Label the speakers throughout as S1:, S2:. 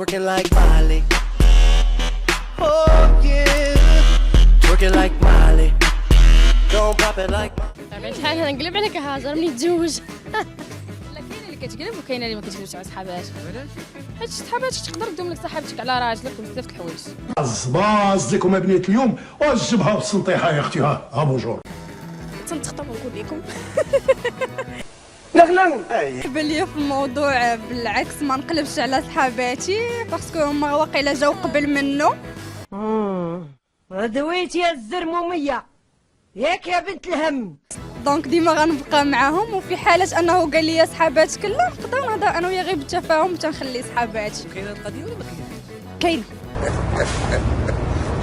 S1: twerking like Miley. Oh yeah, twerking like Miley. Don't pop it like.
S2: طبعا شحال هذا نقلب عليك هاجر من يتزوج. لا كاينه اللي كتقلب وكاينه اللي ما كتقلبش على صحاباتك. علاش؟ حيت صحاباتك تقدر تدوم لك صاحبتك على راجلك وبزاف د الحوايج.
S3: باز لكم ابنية اليوم وجبها بالسنطيحة يا اختي. ها بونجور.
S2: تنتخطب ونقول لكم.
S4: بالنسبه ليا في الموضوع بالعكس ما نقلبش على صحاباتي باسكو هما واقيلا جاو قبل منه.
S5: دويتي يا الزرموميه ياك يا بنت الهم.
S4: دونك ديما غنبقى معاهم وفي حاله انه قال لي صحاباتك لا نقدر نهضر انا وياه غير بالتفاهم وتنخلي صحاباتي.
S1: كاينه القضيه ولا ما
S4: كاين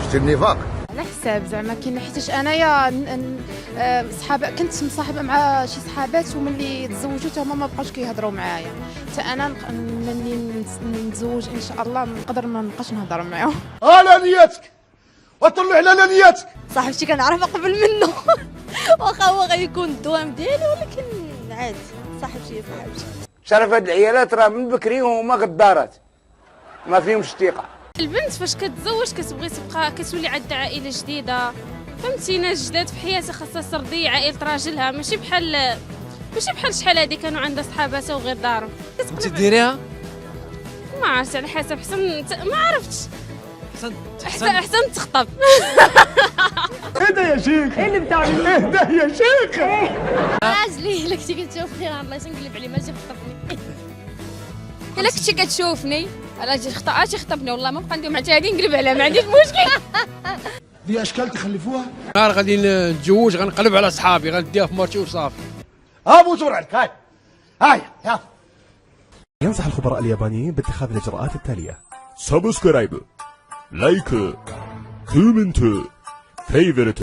S6: شتي النفاق
S7: على حساب زعما كاين حيتاش انايا صحاب كنت مصاحبه مع شي صحابات وملي تزوجوا حتى هما ما بقاوش كيهضروا معايا حتى انا ملي نتزوج ان شاء الله نقدر ما نبقاش نهضر معاهم.
S3: على نيتك وطلع على نيتك.
S4: صاحبتي كنعرفها قبل منه واخا هو غيكون الدوام ديالي ولكن عادي صاحبتي.
S8: شرف هاد العيالات راه من بكري وهما غدارات ما فيهمش ثقه.
S2: البنت فاش كتزوج كتبغي تبقى كتولي عندها عائله جديده، فهمتي ناس جداد في حياتها خاصها ترضي عائله راجلها، ماشي بحال شحال هادي كانوا عندها صحاباتها وغير دارهم.
S1: انت ديريها؟
S2: ما عرفتش على حسب حسن ما عرفتش. احسن تخطب.
S3: اهدى يا شيخ.
S5: ايه اللي بتعمل؟
S3: اهدى يا شيخ.
S2: راجلي الا كنتي كتشوف خير الله تنقلب عليه ماشي خطبني. الا كنتي كتشوفني علاش خطبني والله ما بقى ندير مع هادي نقلب عليها ما عنديش مشكل.
S3: دي اشكال تخلفوها.
S9: نهار غادي نتزوج غنقلب على صحابي غنديها في مرتي وصافي.
S3: ها بوزور عليك. هاي يلا.
S10: ينصح الخبراء اليابانيين باتخاذ الإجراءات التالية: سبسكرايب، لايك، كومنت، فيفرت.